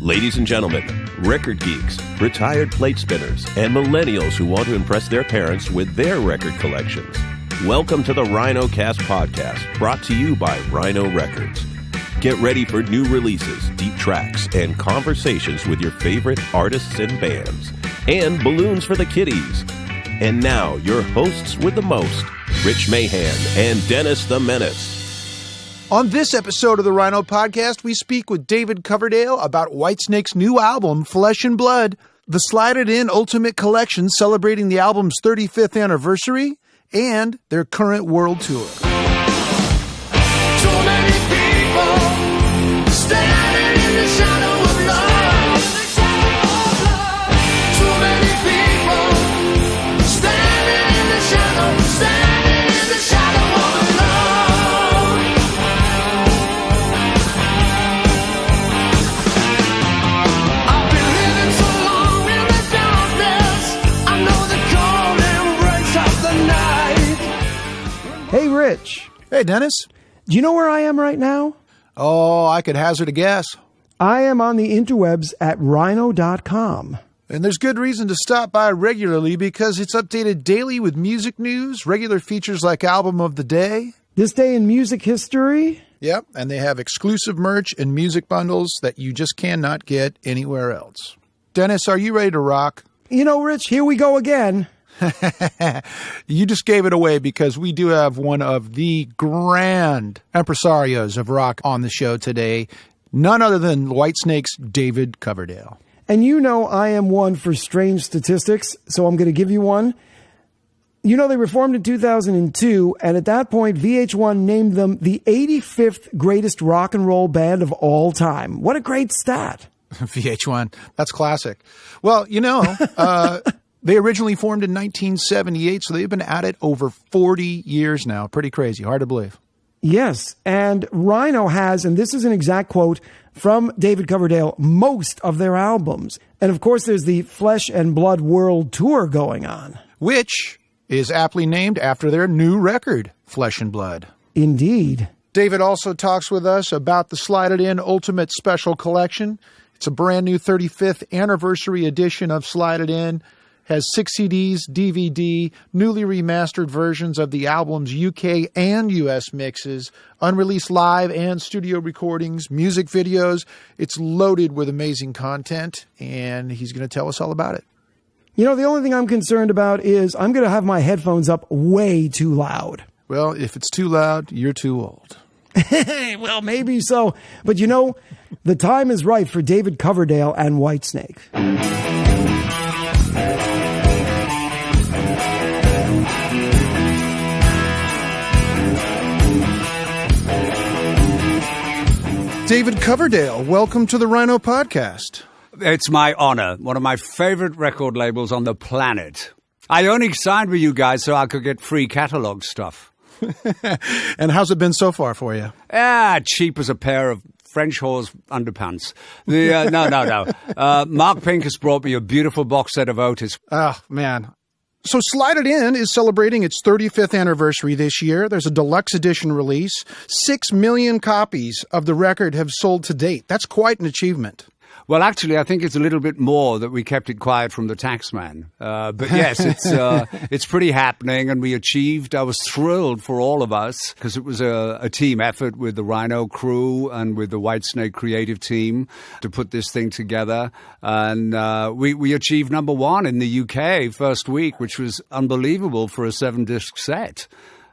Ladies and gentlemen, record geeks, retired plate spinners, and millennials who want to impress their parents with their record collections. Welcome to the Rhino Podcast, brought to you by Rhino Records. Get ready for new releases, deep tracks, and conversations with your favorite artists and bands, and balloons for the kiddies. And now, your hosts with the most, Rich Mahan and Dennis the Menace. On this episode of the Rhino Podcast, we speak with David Coverdale about Whitesnake's new album, Flesh and Blood, the Slide It In Ultimate Collection celebrating the album's 35th anniversary, and their current world tour. Too many people standing in the shadow of love. Too many people standing in the shadow of love. I've been living so long in the darkness. I know the cold embrace of the night. Hey, Rich. Hey, Dennis. Do you know where I am right now? Oh, I could hazard a guess. I am on the interwebs at rhino.com. And there's good reason to stop by regularly because it's updated daily with music news, regular features like Album of the Day. This day in music history? Yep, and they have exclusive merch and music bundles that you just cannot get anywhere else. Dennis, are you ready to rock? You know, Rich, here we go again. You just gave it away because we do have one of the grand impresarios of rock on the show today. None other than Whitesnake's David Coverdale. And you know I am one for strange statistics, so I'm going to give you one. You know, they were formed in 2002, and at that point, VH1 named them the 85th greatest rock and roll band of all time. What a great stat. VH1, that's classic. Well, you know, they originally formed in 1978, so they've been at it over 40 years now. Pretty crazy. Hard to believe. Yes, and Rhino has, and this is an exact quote from David Coverdale, most of their albums. And of course, there's the Flesh and Blood World Tour going on. Which is aptly named after their new record, Flesh and Blood. Indeed. David also talks with us about the Slide It In Ultimate Special Collection. It's a brand new 35th anniversary edition of Slide It In. Has 6 CDs, DVD, newly remastered versions of the album's UK and US mixes, unreleased live and studio recordings, music videos. It's loaded with amazing content, and he's going to tell us all about it. You know, the only thing I'm concerned about is I'm going to have my headphones up way too loud. Well, if it's too loud, you're too old. Well, maybe so. But you know, the time is right for David Coverdale and Whitesnake. David Coverdale, welcome to the Rhino Podcast. It's my honor. One of my favorite record labels on the planet. I only signed with you guys so I could get free catalog stuff. And how's it been so far for you? Cheap as a pair of French whore's underpants. No. Mark Pincus brought me a beautiful box set of Otis. Oh, man. So Slide It In is celebrating its 35th anniversary this year. There's a deluxe edition release. 6 million copies of the record have sold to date. That's quite an achievement. Well, actually, I think it's a little bit more that we kept it quiet from the taxman. But yes, it's pretty happening, and we achieved. I was thrilled for all of us because it was a team effort with the Rhino crew and with the Whitesnake creative team to put this thing together. And we achieved number 1 in the UK first week, which was unbelievable for a 7-disc set.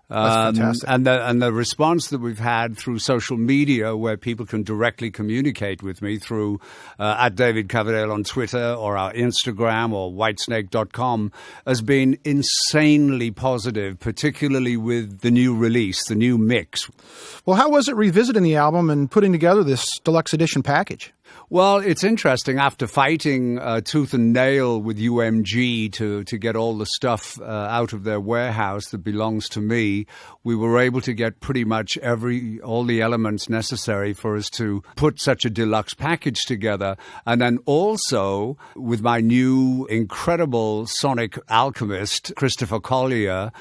That's fantastic. And the response that we've had through social media, where people can directly communicate with me through at David Coverdale on Twitter or our Instagram or whitesnake.com, has been insanely positive, particularly with the new release, the new mix. Well, how was it revisiting the album and putting together this deluxe edition package? Well, it's interesting. After fighting tooth and nail with UMG to get all the stuff out of their warehouse that belongs to me, we were able to get pretty much all the elements necessary for us to put such a deluxe package together. And then also with my new incredible sonic alchemist, Christopher Collier,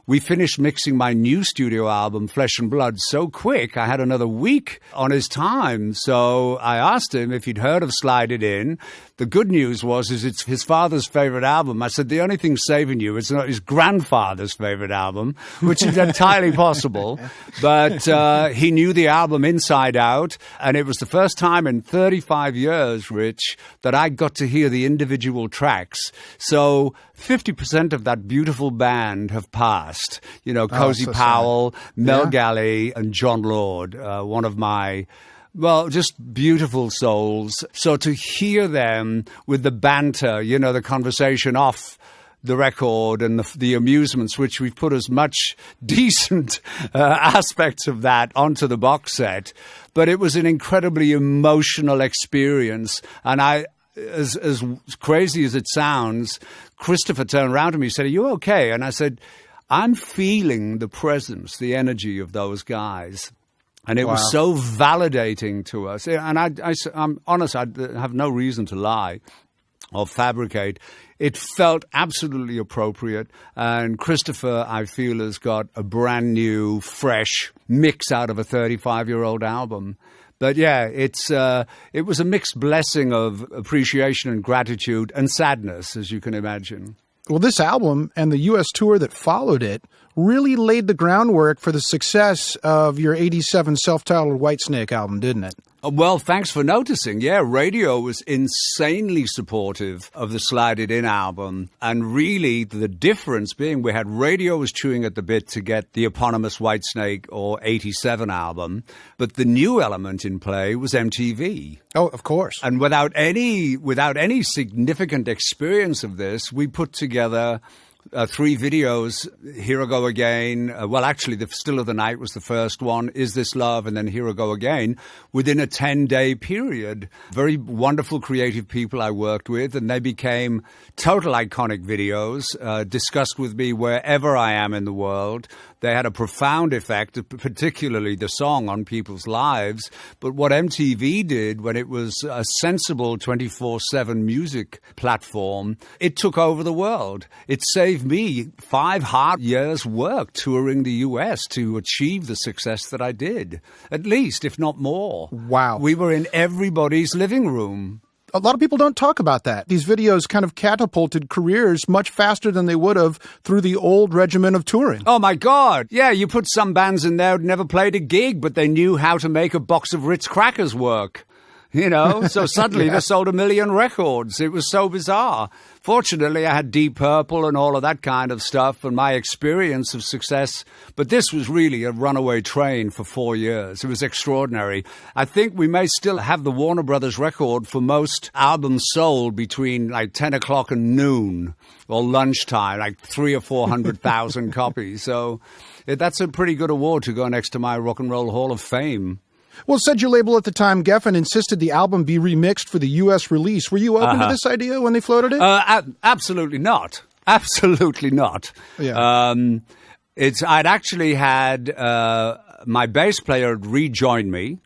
we finished mixing my new studio album, Flesh and Blood, so quick. I had another week on his time. So I asked him if he'd heard of Slide It In. The good news is it's his father's favorite album. I said, the only thing saving you is not his grandfather's favorite album, which is entirely possible. But he knew the album inside out. And it was the first time in 35 years, Rich, that I got to hear the individual tracks. So 50% of that beautiful band have passed. You know, Cozy Powell, Mel Galley, and John Lord, one of my... Well, just beautiful souls. So to hear them with the banter, you know, the conversation off the record and the amusements, which we've put as much decent aspects of that onto the box set. But it was an incredibly emotional experience. And as crazy as it sounds, Christopher turned around to me and said, "Are you okay?" And I said, "I'm feeling the presence, the energy of those guys." And it was so validating to us. And I'm honest, I have no reason to lie or fabricate. It felt absolutely appropriate. And Christopher, I feel, has got a brand new, fresh mix out of a 35-year-old album. But yeah, it was a mixed blessing of appreciation and gratitude and sadness, as you can imagine. Well, this album and the U.S. tour that followed it really laid the groundwork for the success of your 87 self-titled Whitesnake album, didn't it? Well, thanks for noticing. Yeah, radio was insanely supportive of the Slide It In album. And really, the difference being we had radio was chewing at the bit to get the eponymous Whitesnake or 87 album. But the new element in play was MTV. Oh, of course. And without any significant experience of this, we put together 3 videos, Here I Go Again. Well, actually, The Still of the Night was the first one, Is This Love, and then Here I Go Again, within a 10-day period. Very wonderful creative people I worked with, and they became total iconic videos, discussed with me wherever I am in the world. They had a profound effect, particularly the song, on people's lives. But what MTV did when it was a sensible 24/7 music platform, it took over the world. It saved me 5 hard years' work touring the U.S. to achieve the success that I did, at least, if not more. Wow. We were in everybody's living room. A lot of people don't talk about that. These videos kind of catapulted careers much faster than they would have through the old regimen of touring. Oh, my God. Yeah, you put some bands in there who'd never played a gig, but they knew how to make a box of Ritz crackers work. You know, so suddenly they sold 1 million records. It was so bizarre. Fortunately, I had Deep Purple and all of that kind of stuff and my experience of success. But this was really a runaway train for 4 years. It was extraordinary. I think we may still have the Warner Brothers record for most albums sold between like 10 o'clock and noon or lunchtime, like 300,000 or 400,000 copies. So that's a pretty good award to go next to my Rock and Roll Hall of Fame. Well, it said your label at the time, Geffen, insisted the album be remixed for the U.S. release. Were you open to this idea when they floated it? Absolutely not. Absolutely not. Yeah. I'd actually had my bass player had rejoined me,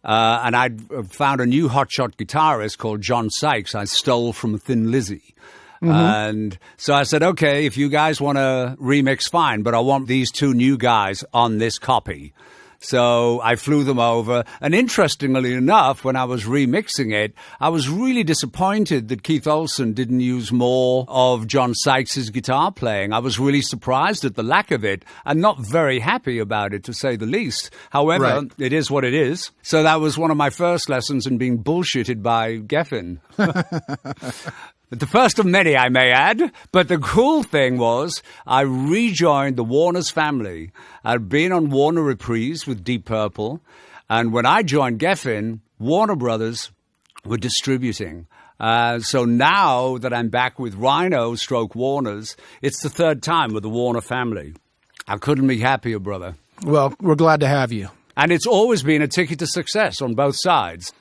and I'd found a new hotshot guitarist called John Sykes I stole from Thin Lizzy. Mm-hmm. And so I said, okay, if you guys want to remix, fine, but I want these 2 new guys on this copy. So I flew them over. And interestingly enough, when I was remixing it, I was really disappointed that Keith Olsen didn't use more of John Sykes' guitar playing. I was really surprised at the lack of it and not very happy about it, to say the least. However, It is what it is. So that was one of my first lessons in being bullshitted by Geffen. The first of many, I may add. But the cool thing was I rejoined the Warner's family. I'd been on Warner Reprise with Deep Purple. And when I joined Geffen, Warner Brothers were distributing. So now that I'm back with Rhino / Warner's, it's the 3rd time with the Warner family. I couldn't be happier, brother. Well, we're glad to have you. And it's always been a ticket to success on both sides.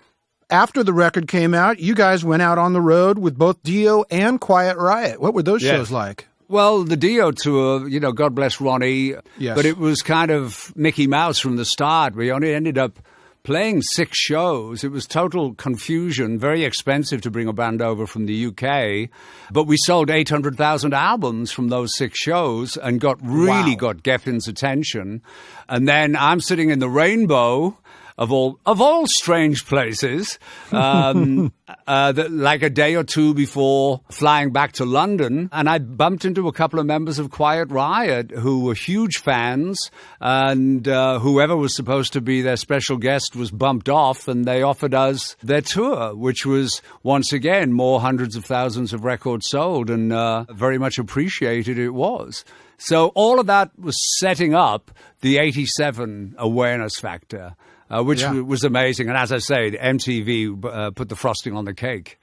After the record came out, you guys went out on the road with both Dio and Quiet Riot. What were those shows like? Well, the Dio tour, you know, God bless Ronnie, yes. But it was kind of Mickey Mouse from the start. We only ended up playing 6 shows. It was total confusion, very expensive to bring a band over from the UK. But we sold 800,000 albums from those 6 shows and got Geffen's attention. And then I'm sitting in the Rainbow, of all strange places, like a day or two before flying back to London, and I bumped into a couple of members of Quiet Riot who were huge fans, and whoever was supposed to be their special guest was bumped off, and they offered us their tour, which was, once again, more hundreds of thousands of records sold, and very much appreciated it was. So all of that was setting up the 87 awareness factor. Which was amazing. And as I say, MTV put the frosting on the cake.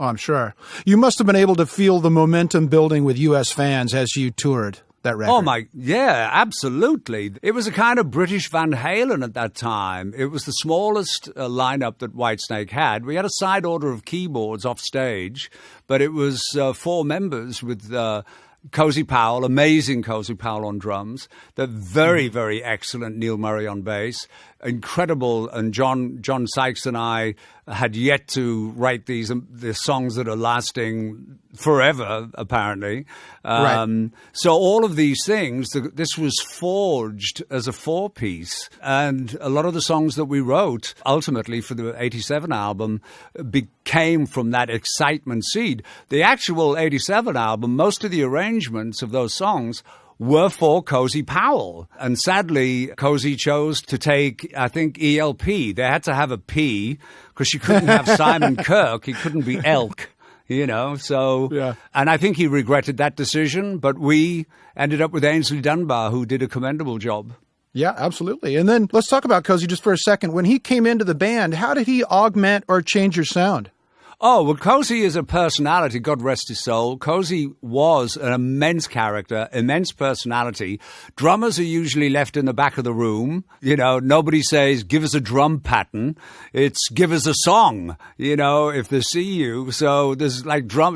Oh, I'm sure. You must have been able to feel the momentum building with U.S. fans as you toured that record. Yeah, absolutely. It was a kind of British Van Halen at that time. It was the smallest lineup that Whitesnake had. We had a side order of keyboards off stage, but it was 4 members with Cozy Powell, amazing Cozy Powell on drums, the very, very excellent Neil Murray on bass, incredible, and John Sykes and I had yet to write the songs that are lasting forever, apparently. Right. So all of these things, this was forged as a 4-piece, and a lot of the songs that we wrote, ultimately for the 87 album, came from that excitement seed. The actual 87 album, most of the arrangements of those songs were for Cozy Powell. And sadly, Cozy chose to take, I think, ELP. They had to have a P because she couldn't have Simon Kirke. He couldn't be Elk, so. Yeah. And I think he regretted that decision, but we ended up with Ainsley Dunbar, who did a commendable job. Yeah, absolutely. And then let's talk about Cozy just for a second. When he came into the band, how did he augment or change your sound? Oh, well, Cozy is a personality, God rest his soul. Cozy was an immense character, immense personality. Drummers are usually left in the back of the room. Nobody says, give us a drum pattern. It's give us a song, if they see you. So there's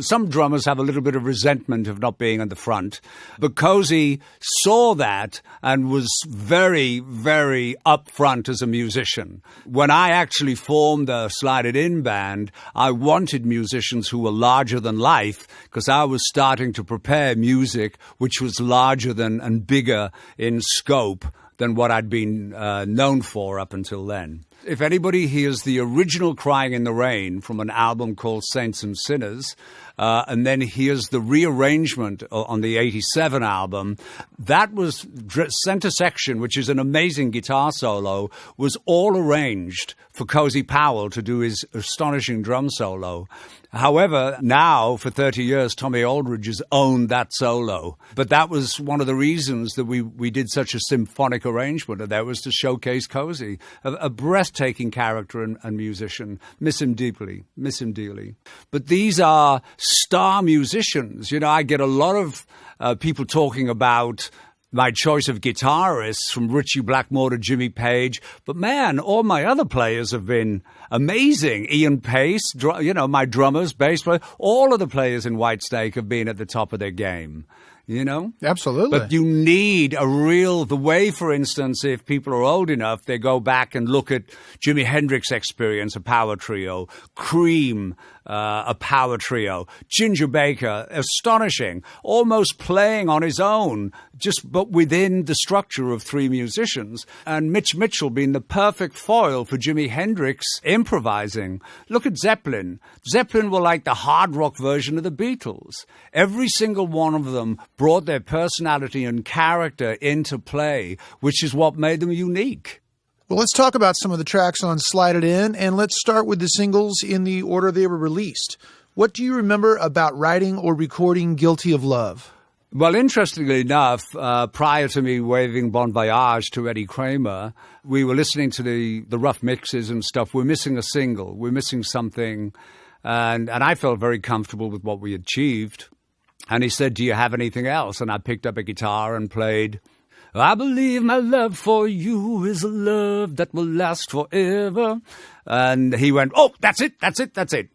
some drummers have a little bit of resentment of not being in the front. But Cozy saw that and was very, very upfront as a musician. When I actually formed the Slide It In band, I wanted musicians who were larger than life because I was starting to prepare music which was larger than and bigger in scope than what I'd been known for up until then. If anybody hears the original Crying in the Rain from an album called Saints and Sinners, and then here's the rearrangement on the 87 album, that was Center Section, which is an amazing guitar solo, was all arranged for Cozy Powell to do his astonishing drum solo. However, now, for 30 years, Tommy Aldridge has owned that solo. But that was one of the reasons that we did such a symphonic arrangement, and that was to showcase Cozy, a breathtaking character and musician. Miss him dearly. But these are star musicians. I get a lot of people talking about my choice of guitarists, from Ritchie Blackmore to Jimmy Page. But man, all my other players have been amazing. Ian Pace, my drummers, bass players, all of the players in Whitesnake have been at the top of their game. Absolutely. But you need the way, for instance, if people are old enough, they go back and look at Jimi Hendrix Experience, a power trio, Cream, a power trio, Ginger Baker, astonishing, almost playing on his own, but within the structure of 3 musicians, and Mitch Mitchell being the perfect foil for Jimi Hendrix improvising. Look at Zeppelin. Zeppelin were like the hard rock version of the Beatles. Every single one of them brought their personality and character into play, which is what made them unique. Well, let's talk about some of the tracks on Slide It In, and let's start with the singles in the order they were released. What do you remember about writing or recording Guilty of Love? Well, interestingly enough, prior to me waving Bon Voyage to Eddie Kramer, we were listening to the rough mixes and stuff. We're missing a single. We're missing something. And I felt very comfortable with what we achieved. And he said, do you have anything else? And I picked up a guitar and played I believe my love for you is a love that will last forever. And he went, oh, that's it.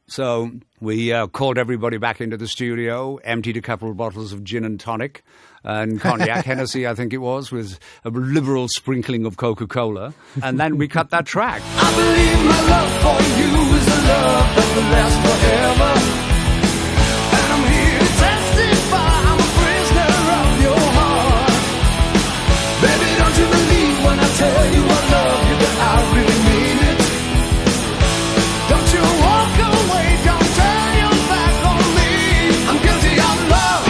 So we called everybody back into the studio, emptied a couple of bottles of gin and tonic and cognac, Hennessy, I think it was, with a liberal sprinkling of Coca-Cola. And then we cut that track. I believe my love for you is a love that will last forever. And I'm here to testify, I'm a prisoner of your heart. Baby, don't you believe when I tell you I love you, that I really mean it? Don't you walk away, don't turn your back on me. I'm guilty of love.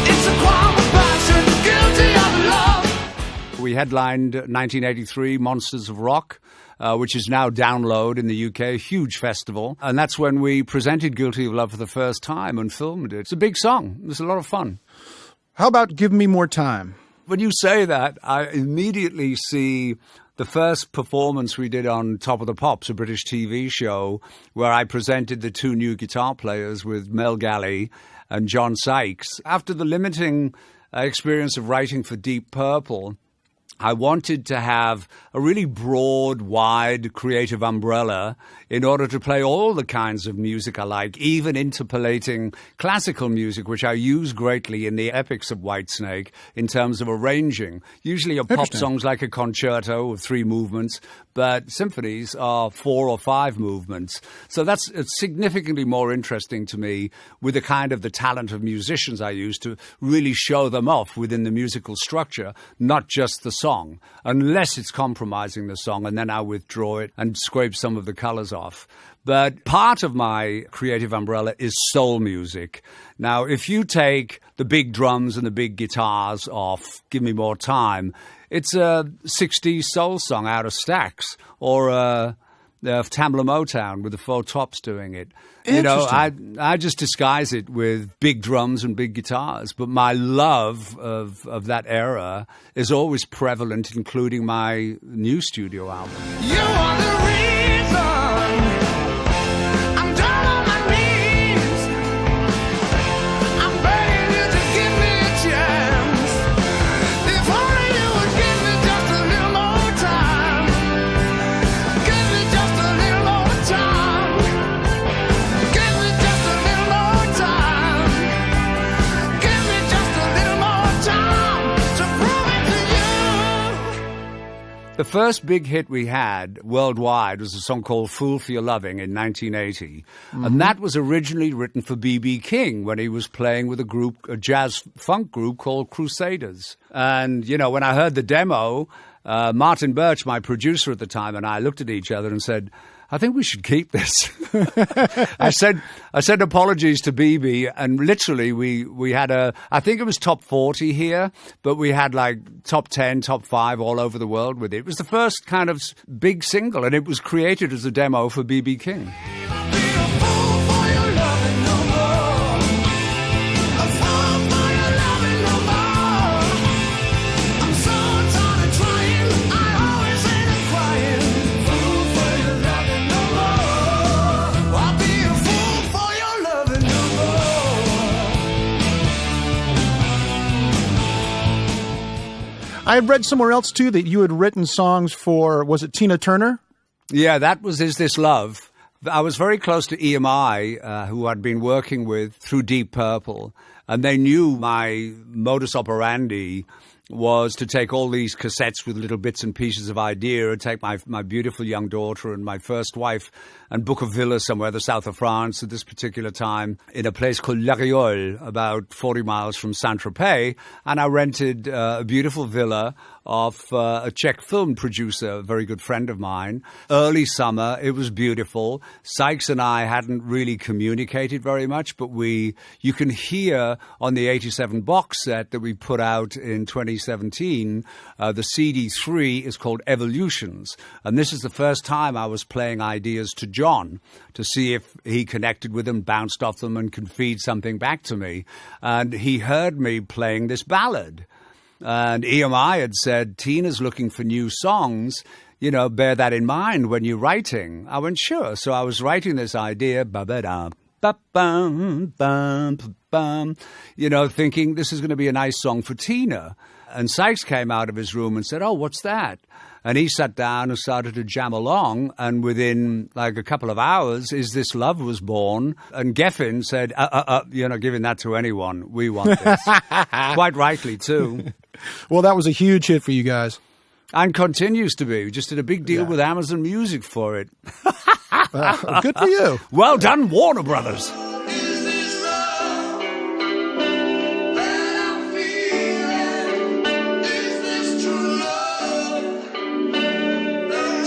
It's a crime of passion, guilty of love. We headlined 1983 Monsters of Rock, which is now Download in the UK, a huge festival. And that's when we presented Guilty of Love for the first time and filmed it. It's a big song. It was a lot of fun. How about Give Me More Time? When you say that, I immediately see the first performance we did on Top of the Pops, a British TV show, where I presented the two new guitar players with Mel Galley and John Sykes. After the limiting experience of writing for Deep Purple, I wanted to have a really broad, wide, creative umbrella in order to play all the kinds of music I like, even interpolating classical music, which I use greatly in the epics of Whitesnake in terms of arranging. Usually a pop song's like a concerto of 3 movements, but symphonies are 4 or 5 movements. So that's significantly more interesting to me with the kind of the talent of musicians I use to really show them off within the musical structure, not just the song, unless it's compromising the song, and then I withdraw it and scrape some of the colors off. But part of my creative umbrella is soul music. Now, if you take the big drums and the big guitars off Give Me More Time, it's a 60s soul song out of Stax, or Tamla Motown with the Four Tops doing it. You know, I just disguise it with big drums and big guitars. But my love of that era is always prevalent, including my new studio album. You are the reason I'm down on my knees. I'm begging you to give me a chance. If only you would give me just a little more time. Give me just a little more time. Give me just a little more time. Give me just a little more time to prove it to you. The first big hit we had worldwide was a song called Fool for Your Loving in 1980. And that was originally written for B.B. King when he was playing with a jazz funk group called Crusaders. And, you know, when I heard the demo, Martin Birch, my producer at the time, and I looked at each other and said, I think we should keep this. I said apologies to BB, and literally we had I think it was top 40 here, but we had like top 10, top 5 all over the world with it. It was the first kind of big single, and it was created as a demo for BB King. I had read somewhere else, too, that you had written songs for, was it Tina Turner? Yeah, that was Is This Love? I was very close to EMI, who I'd been working with through Deep Purple, and they knew my modus operandi was to take all these cassettes with little bits and pieces of idea and take my beautiful young daughter and my first wife and book a villa somewhere, the south of France at this particular time, in a place called La Réole, about 40 miles from Saint-Tropez. And I rented a beautiful villa of a Czech film producer, a very good friend of mine. Early summer, it was beautiful. Sykes and I hadn't really communicated very much, but you can hear on the 87 box set that we put out in 2017, the CD3 is called Evolutions. And this is the first time I was playing ideas to John to see if he connected with them, bounced off them, and could feed something back to me. And he heard me playing this ballad. And EMI had said, Tina's looking for new songs. You know, bear that in mind when you're writing. I went, sure. So I was writing this idea, ba-ba-da, Ba-bum, bum, bum, thinking this is going to be a nice song for Tina. And Sykes came out of his room and said, "Oh, what's that?" And he sat down and started to jam along. And within like a couple of hours, Is This Love was born. And Geffen said, "You're not giving that to anyone. We want this." Quite rightly, too. Well, that was a huge hit for you guys. And continues to be. We just did a big deal with Amazon Music for it. Good for you. Well done, Warner Brothers. Is this love that I'm feeling? Is this true love?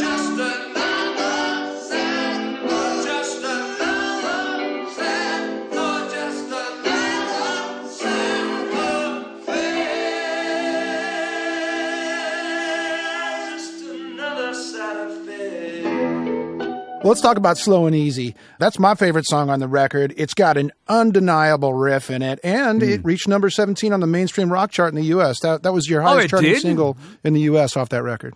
Just another sad, or just another sad, or just another sad affair. Just another sad affair. Well, let's talk about Slow and Easy. That's my favorite song on the record. It's got an undeniable riff in it, and it reached number 17 on the mainstream rock chart in the U.S. That was your highest charting did? single in the U.S. off that record.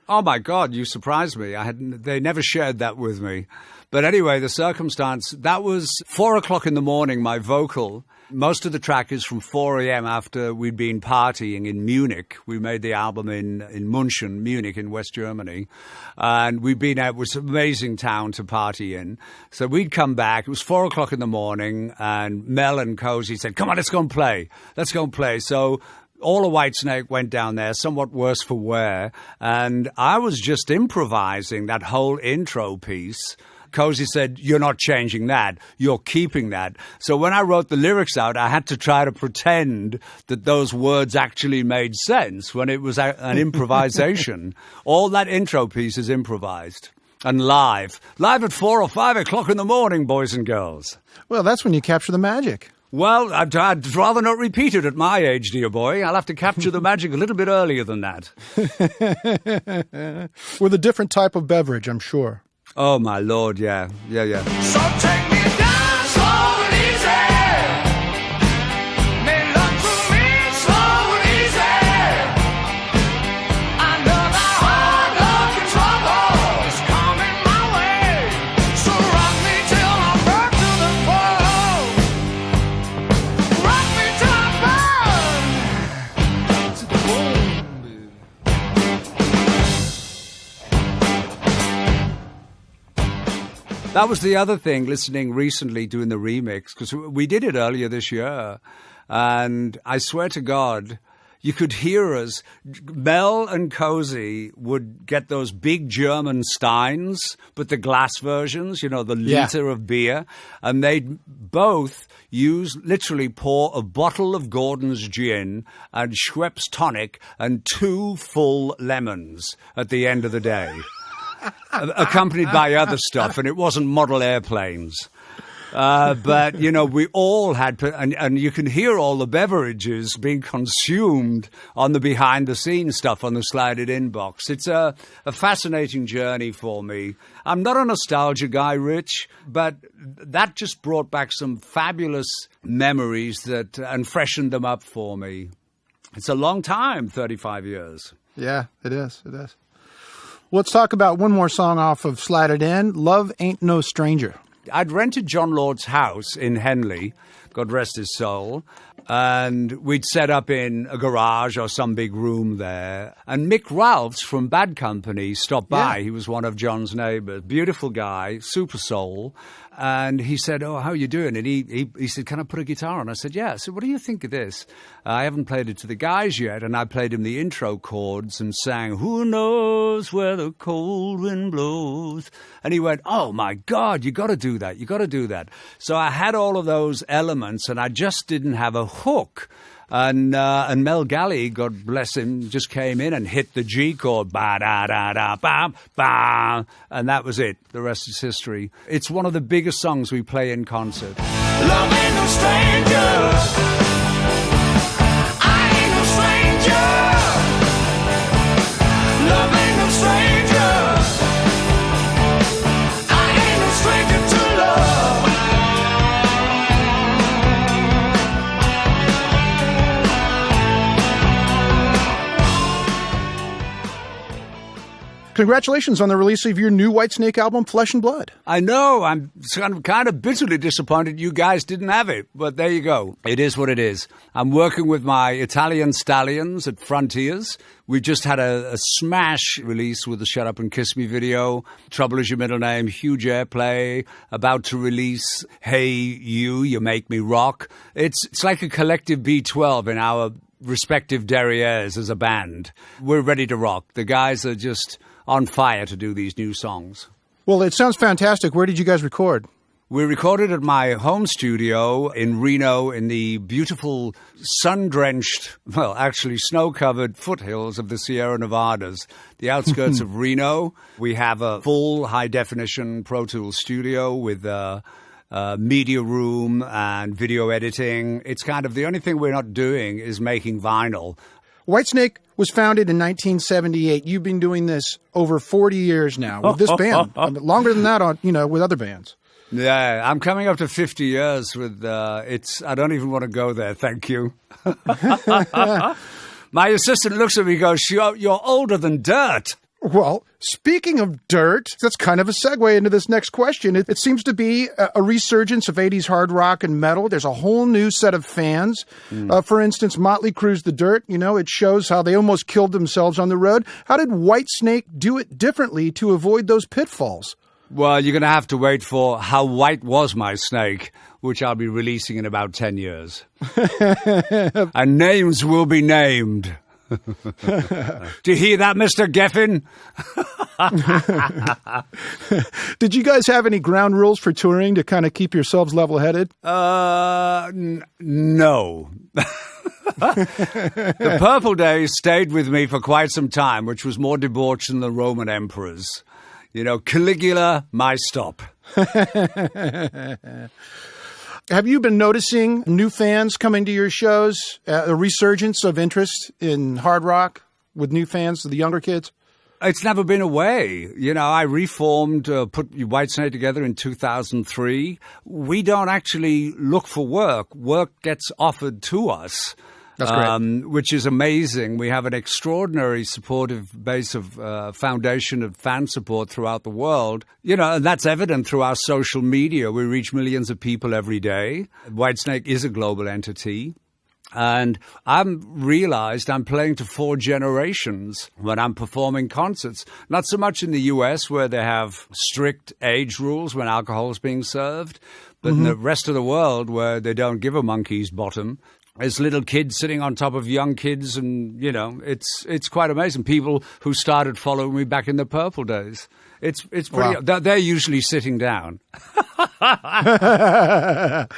Oh, my God, you surprised me. They never shared that with me. But anyway, the circumstance, that was 4 o'clock in the morning, my vocal. Most of the track is from 4 a.m. after we'd been partying in Munich. We made the album in München, Munich in West Germany. And it was an amazing town to party in. So we'd come back. It was 4 o'clock in the morning. And Mel and Cozy said, "Come on, let's go and play. Let's go and play." So all of Whitesnake went down there, somewhat worse for wear. And I was just improvising that whole intro piece. Cozy said, "You're not changing that. You're keeping that." So when I wrote the lyrics out, I had to try to pretend that those words actually made sense when it was an improvisation. All that intro piece is improvised and live at 4 or 5 o'clock in the morning, boys and girls. Well, that's when you capture the magic. Well, I'd rather not repeat it at my age, dear boy. I'll have to capture the magic a little bit earlier than that. With a different type of beverage, I'm sure. Oh, my Lord, yeah. So take me down slow and easy. Make love to me slow and easy. I know that hard luck and trouble is coming my way. So rock me till I burn to the bone. Rock me till I burn to the bone. That was the other thing, listening recently, doing the remix, because we did it earlier this year. And I swear to God, you could hear us. Mel and Cozy would get those big German steins, but the glass versions, the liter of beer. And they'd both literally pour a bottle of Gordon's gin and Schweppes tonic and 2 full lemons at the end of the day. Accompanied by other stuff, and it wasn't model airplanes. But, we all had, and you can hear all the beverages being consumed on the behind-the-scenes stuff on the Slide It In box. It's a fascinating journey for me. I'm not a nostalgia guy, Rich, but that just brought back some fabulous memories and freshened them up for me. It's a long time, 35 years. Yeah, it is. It is. Let's talk about one more song off of Slide It In, Love Ain't No Stranger. I'd rented John Lord's house in Henley, God rest his soul, and we'd set up in a garage or some big room there. And Mick Ralphs from Bad Company stopped by. Yeah. He was one of John's neighbors. Beautiful guy, super soul. And he said, "Oh, how are you doing?" And he said, "Can I put a guitar on?" I said, "Yeah." So what do you think of this? I haven't played it to the guys yet. And I played him the intro chords and sang, "Who knows where the cold wind blows?" And he went, "Oh, my God, you got to do that. You got to do that." So I had all of those elements, and I just didn't have a hook. And Mel Galley, God bless him, just came in and hit the G chord, ba-da-da-da-ba-ba, and that was it. The rest is history. It's one of the biggest songs we play in concert. Love ain't no stranger. I ain't no stranger. Love ain't no stranger. I ain't no stranger to love. Congratulations on the release of your new Whitesnake album, Flesh and Blood. I know. I'm kind of bitterly disappointed you guys didn't have it, but there you go. It is what it is. I'm working with my Italian stallions at Frontiers. We just had a smash release with the Shut Up and Kiss Me video. Trouble Is Your Middle Name, huge airplay. About to release Hey You Make Me Rock. It's like a collective B12 in our respective derrieres as a band. We're ready to rock. The guys are just on fire to do these new songs. Well, it sounds fantastic. Where did you guys record? We recorded at my home studio in Reno in the beautiful sun-drenched, well, actually snow-covered foothills of the Sierra Nevadas, the outskirts of Reno. We have a full high-definition Pro Tools studio with media room and video editing. It's kind of the only thing we're not doing is making vinyl. Whitesnake was founded in 1978. You've been doing this over 40 years now with this band. Longer than that with other bands. Yeah, I'm coming up to 50 years with I don't even want to go there, thank you. My assistant looks at me and goes, you're older than dirt. Well, speaking of dirt, that's kind of a segue into this next question. It seems to be a resurgence of 80s hard rock and metal. There's a whole new set of fans. For instance, Motley Crue's The Dirt, it shows how they almost killed themselves on the road. How did Whitesnake do it differently to avoid those pitfalls? Well, you're going to have to wait for How White Was My Snake, which I'll be releasing in about 10 years. And names will be named. Do you hear that, Mr. Geffen? Did you guys have any ground rules for touring to kind of keep yourselves level-headed? No. The Purple Days stayed with me for quite some time, which was more debauched than the Roman emperors. Caligula, my stop. Have you been noticing new fans coming to your shows, a resurgence of interest in hard rock with new fans, the younger kids? It's never been away. I reformed, put Whitesnake together in 2003. We don't actually look for work. Work gets offered to us. That's great. Which is amazing. We have an extraordinary supportive base of foundation of fan support throughout the world. And that's evident through our social media. We reach millions of people every day. Whitesnake is a global entity. And I've realized I'm playing to 4 generations when I'm performing concerts. Not so much in the US where they have strict age rules when alcohol is being served, but in the rest of the world where they don't give a monkey's bottom. There's little kids sitting on top of young kids, and, it's quite amazing. People who started following me back in the Purple Days. It's pretty. Wow. They're usually sitting down. Well,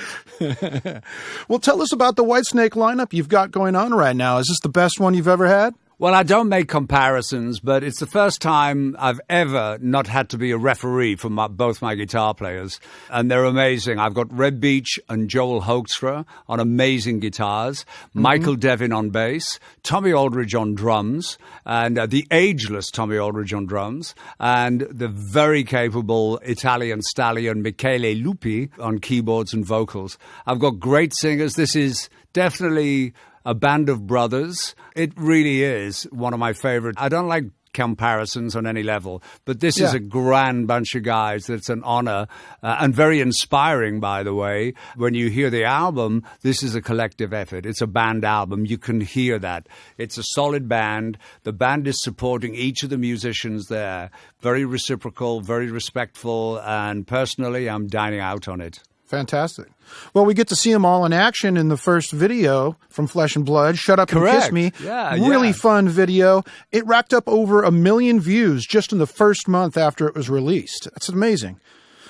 tell us about the Whitesnake lineup you've got going on right now. Is this the best one you've ever had? Well, I don't make comparisons, but it's the first time I've ever not had to be a referee for both my guitar players. And they're amazing. I've got Red Beach and Joel Hoekstra on amazing guitars, Michael Devin on bass, Tommy Aldridge on drums, and the ageless Tommy Aldridge on drums, and the very capable Italian stallion Michele Lupi on keyboards and vocals. I've got great singers. This is definitely a band of brothers. It really is one of my favorite. I don't like comparisons on any level, but this is a grand bunch of guys. That's an honor and very inspiring, by the way. When you hear the album, this is a collective effort. It's a band album. You can hear that. It's a solid band. The band is supporting each of the musicians there. Very reciprocal, very respectful, and personally, I'm dining out on it. Fantastic. Well, we get to see them all in action in the first video from Flesh and Blood, Shut Up and Kiss Me. Really fun video. It racked up over 1 million views just in the first month after it was released. That's amazing.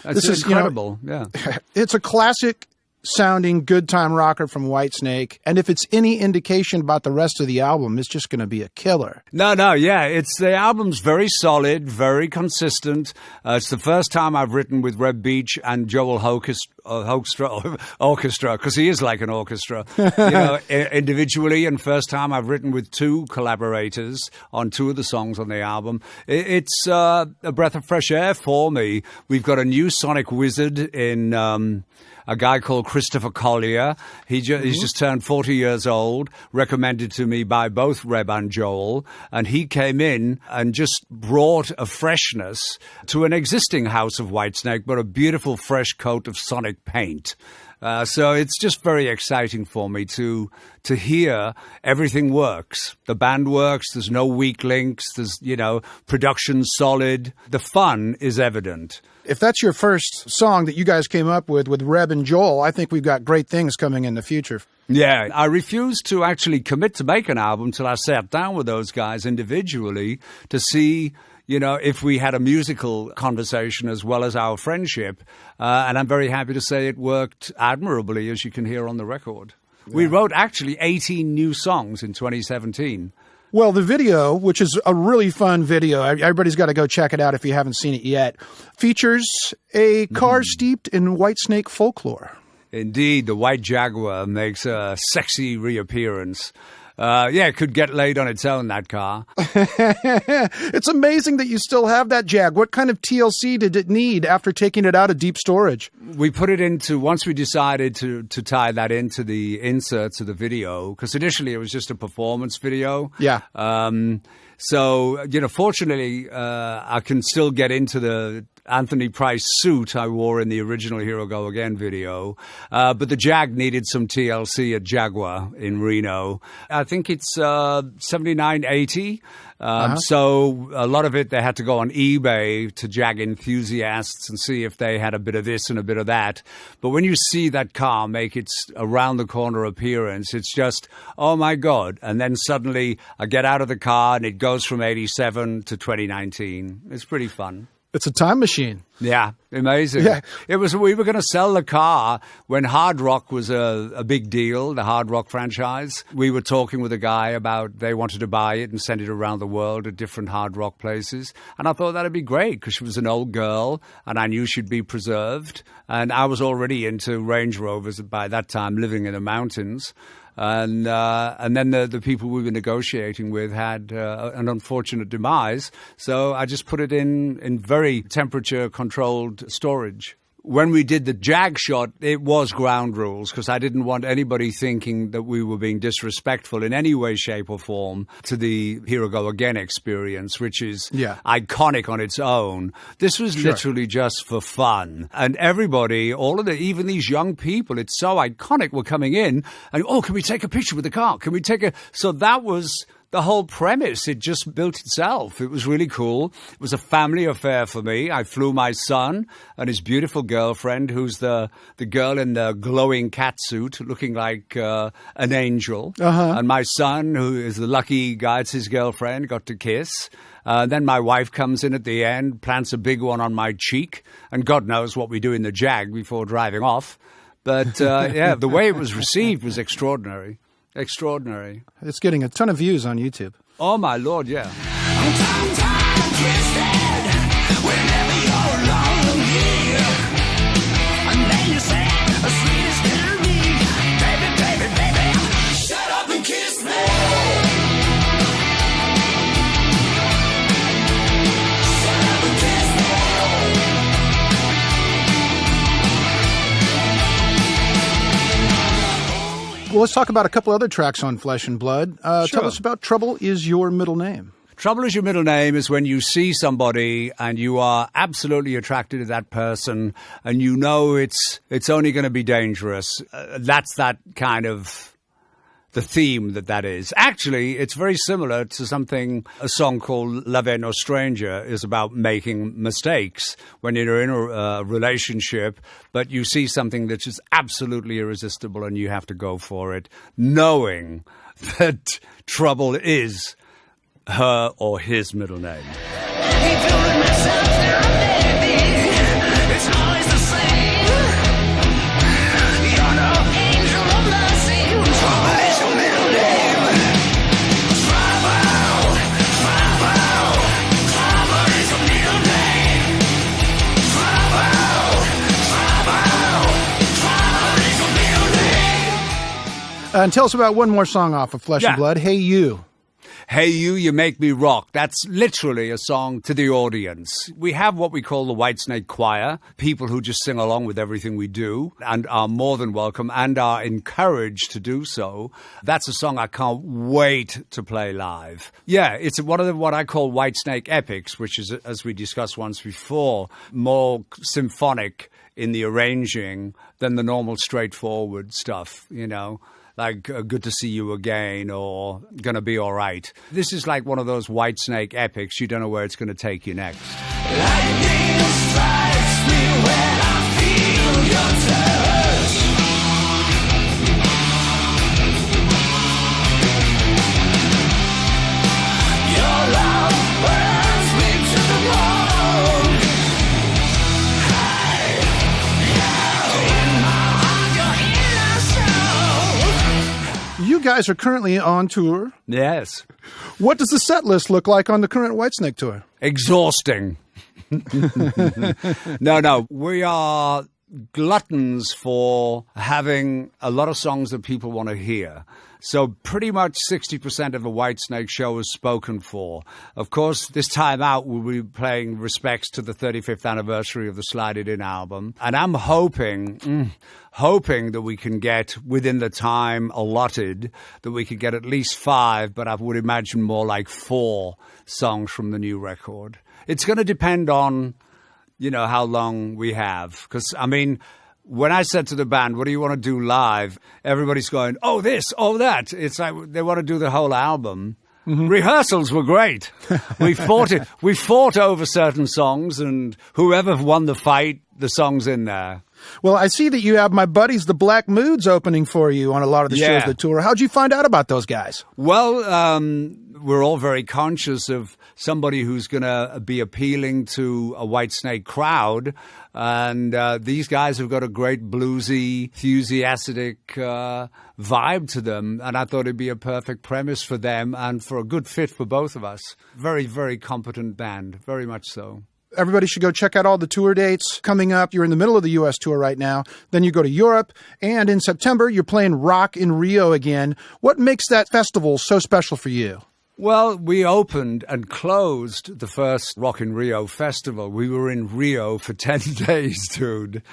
This is incredible. It's a classic sounding good time rocker from Whitesnake, and if it's any indication about the rest of the album, it's just going to be a killer. The album's very solid, very consistent. It's the first time I've written with Red Beach and Joel orchestra, because he is like an orchestra, individually. And first time I've written with 2 collaborators on 2 of the songs on the album. It's a breath of fresh air for me. We've got a new sonic wizard in a guy called Christopher Collier. He's just turned 40 years old, recommended to me by both Reb and Joel. And he came in and just brought a freshness to an existing house of Whitesnake, but a beautiful fresh coat of sonic paint. So it's just very exciting for me to hear everything works. The band works. There's no weak links. There's, production solid. The fun is evident. If that's your first song that you guys came up with Reb and Joel, I think we've got great things coming in the future. Yeah, I refused to actually commit to make an album till I sat down with those guys individually to see, if we had a musical conversation as well as our friendship. And I'm very happy to say it worked admirably, as you can hear on the record. Yeah. We wrote actually 18 new songs in 2017. Well, the video, which is a really fun video, everybody's got to go check it out if you haven't seen it yet, features a car steeped in Whitesnake folklore. Indeed, the white Jaguar makes a sexy reappearance. It could get laid on its own, that car. It's amazing that you still have that Jag. What kind of TLC did it need after taking it out of deep storage? We put it into, once we decided to tie that into the inserts of the video, because initially it was just a performance video. Yeah. So, fortunately, I can still get into the Anthony Price suit I wore in the original Here I Go Again video. But the Jag needed some TLC at Jaguar in Reno. I think it's 7980. So a lot of it, they had to go on eBay to Jag enthusiasts and see if they had a bit of this and a bit of that. But when you see that car make its around-the-corner appearance, it's just, oh, my God. And then suddenly I get out of the car and it goes from 87 to 2019. It's pretty fun. It's a time machine. Yeah, amazing. Yeah. We were going to sell the car when hard rock was a big deal, the hard rock franchise. We were talking with a guy about they wanted to buy it and send it around the world at different hard rock places. And I thought that'd be great because she was an old girl and I knew she'd be preserved. And I was already into Range Rovers by that time, living in the mountains. And then the people we were negotiating with had an unfortunate demise. So I just put it in very temperature-controlled storage. When we did the Jag shot, it was ground rules because I didn't want anybody thinking that we were being disrespectful in any way, shape or form to the Here I Go Again experience, which is iconic on its own. This was literally just for fun. And everybody, even these young people, it's so iconic, were coming in and, can we take a picture with the car? Can we take a... So that was... the whole premise, it just built itself. It was really cool. It was a family affair for me. I flew my son and his beautiful girlfriend, who's the girl in the glowing catsuit, looking like an angel. And my son, who is the lucky guy, it's his girlfriend, got to kiss. Then my wife comes in at the end, plants a big one on my cheek, and God knows what we do in the Jag before driving off. But, the way it was received was extraordinary. Extraordinary. It's getting a ton of views on YouTube. Oh, my Lord, yeah. Well, let's talk about a couple other tracks on Flesh and Blood. Tell us about Trouble Is Your Middle Name. Trouble Is Your Middle Name is when you see somebody and you are absolutely attracted to that person and you know it's only going to be dangerous. That's that kind of the theme that is. Actually, it's very similar to a song called Love Ain't No Stranger is about making mistakes when you're in a relationship, but you see something that's just absolutely irresistible and you have to go for it, knowing that trouble is her or his middle name. It's always the same. You're no angel of mercy. Trouble is your middle name. Trouble is your middle name. Trouble And tell us about one more song off of Flesh and Blood, Hey You. Hey You Make Me Rock. That's literally a song to the audience. We have what we call the Whitesnake Choir, people who just sing along with everything we do and are more than welcome and are encouraged to do so. That's a song I can't wait to play live. Yeah, it's one of the, what I call Whitesnake epics, which is, as we discussed once before, more symphonic in the arranging than the normal straightforward stuff, you know. Like Good to See You Again or Gonna Be All Right. This is like one of those Whitesnake epics. You don't know where it's going to take you next. Lightning strikes me when I feel your touch. Your love burns me to the bone. Hey, in my heart, your inner soul. You guys are currently on tour. Yes. What does the set list look like on the current Whitesnake tour? Exhausting. No. We are gluttons for having a lot of songs that people want to hear. So pretty much 60% of a Whitesnake show is spoken for. Of course, this time out, we'll be playing respects to the 35th anniversary of the Slide It In album. And I'm hoping that we can get, within the time allotted, that we could get at least 5, but I would imagine more like 4 songs from the new record. It's going to depend on, you know, how long we have. Because, I mean, when I said to the band, what do you want to do live? Everybody's going, oh, this, oh, that. It's like they want to do the whole album. Mm-hmm. Rehearsals were great. We fought over certain songs, and whoever won the fight, the song's in there. Well, I see that you have my buddies, the Black Moods, opening for you on a lot of the shows that tour. How'd you find out about those guys? Well, we're all very conscious of somebody who's going to be appealing to a Whitesnake crowd. And these guys have got a great bluesy, enthusiastic vibe to them. And I thought it'd be a perfect premise for them and for a good fit for both of us. Very, very competent band. Very much so. Everybody should go check out all the tour dates coming up. You're in the middle of the U.S. tour right now. Then you go to Europe. And in September, you're playing Rock in Rio again. What makes that festival so special for you? Well, we opened and closed the first Rock in Rio festival. We were in Rio for 10 days, dude.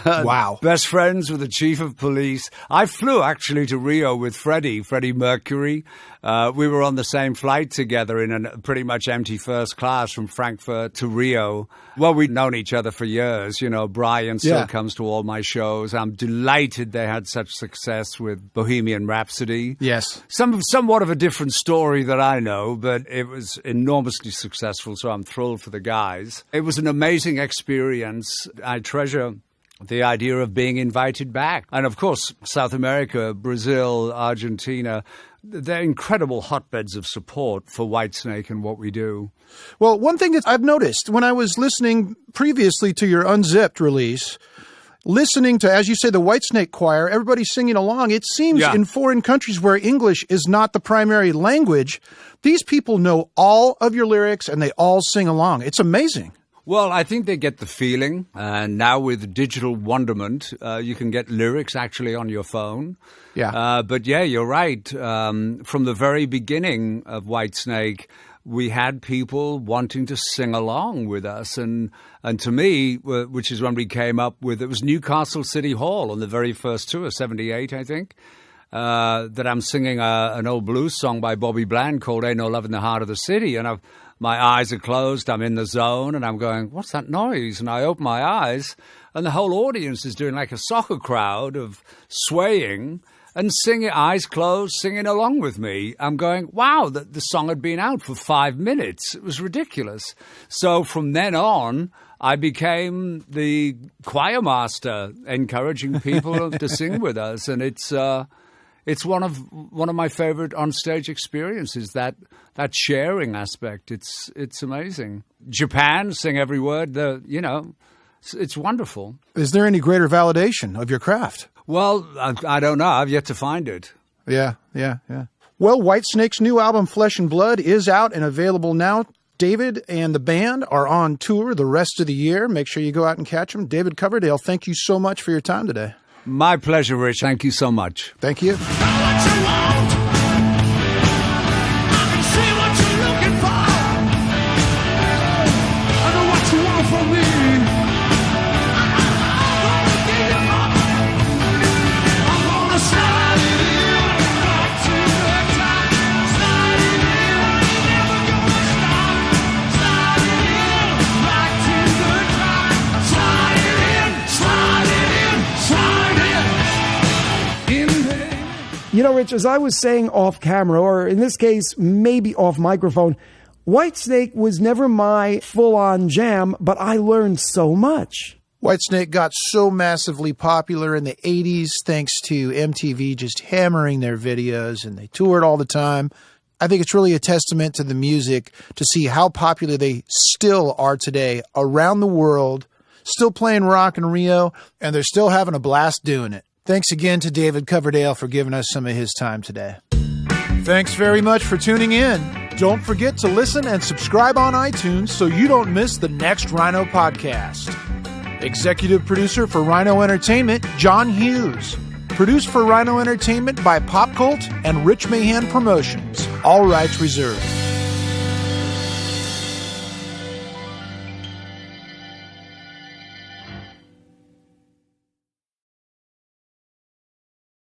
Wow. Best friends with the chief of police. I flew actually to Rio with Freddie Mercury. We were on the same flight together in a pretty much empty first class from Frankfurt to Rio. Well, we'd known each other for years. You know, Brian still comes to all my shows. I'm delighted they had such success with Bohemian Rhapsody. Yes. Somewhat of a different story that I know, but it was enormously successful, so I'm thrilled for the guys. It was an amazing experience. I treasure the idea of being invited back. And of course, South America, Brazil, Argentina, they're incredible hotbeds of support for Whitesnake and what we do. Well, one thing that I've noticed when I was listening previously to your Unzipped release, listening to, as you say, the Whitesnake Choir, everybody's singing along. It seems in foreign countries where English is not the primary language, these people know all of your lyrics and they all sing along. It's amazing. Well, I think they get the feeling. And now with digital wonderment, you can get lyrics actually on your phone. Yeah. But yeah, you're right. From the very beginning of Whitesnake, we had people wanting to sing along with us. And to me, which is when we came up with, it was Newcastle City Hall on the very first tour, 78, I think, that I'm singing an old blues song by Bobby Bland called Ain't No Love in the Heart of the City. And my eyes are closed, I'm in the zone, and I'm going, what's that noise? And I open my eyes, and the whole audience is doing like a soccer crowd of swaying and singing, eyes closed, singing along with me. I'm going, wow, the song had been out for 5 minutes. It was ridiculous. So from then on, I became the choir master, encouraging people to sing with us. And it's one of my favorite onstage experiences, that sharing aspect. It's amazing. Japan, sing every word. It's wonderful. Is there any greater validation of your craft? Well, I don't know. I've yet to find it. Yeah. Well, Whitesnake's new album, Flesh and Blood, is out and available now. David and the band are on tour the rest of the year. Make sure you go out and catch them. David Coverdale, thank you so much for your time today. My pleasure, Rich. Thank you so much. Thank you. Know what you want. I can see what you're looking for. I know what you want from me. I'm gonna give you up. I'm gonna slide it in right to the top. Slide it in, never gonna stop. Slide it in right to the top. Slide it in, slide it in, slide it in. You know, Rich, as I was saying off camera, or in this case, maybe off microphone, Whitesnake was never my full-on jam, but I learned so much. Whitesnake got so massively popular in the 80s thanks to MTV just hammering their videos, and they toured all the time. I think it's really a testament to the music to see how popular they still are today around the world, still playing rock in Rio, and they're still having a blast doing it. Thanks again to David Coverdale for giving us some of his time today. Thanks very much for tuning in. Don't forget to listen and subscribe on iTunes so you don't miss the next Rhino podcast. Executive producer for Rhino Entertainment, John Hughes. Produced for Rhino Entertainment by Pop Cult and Rich Mahan Promotions. All rights reserved.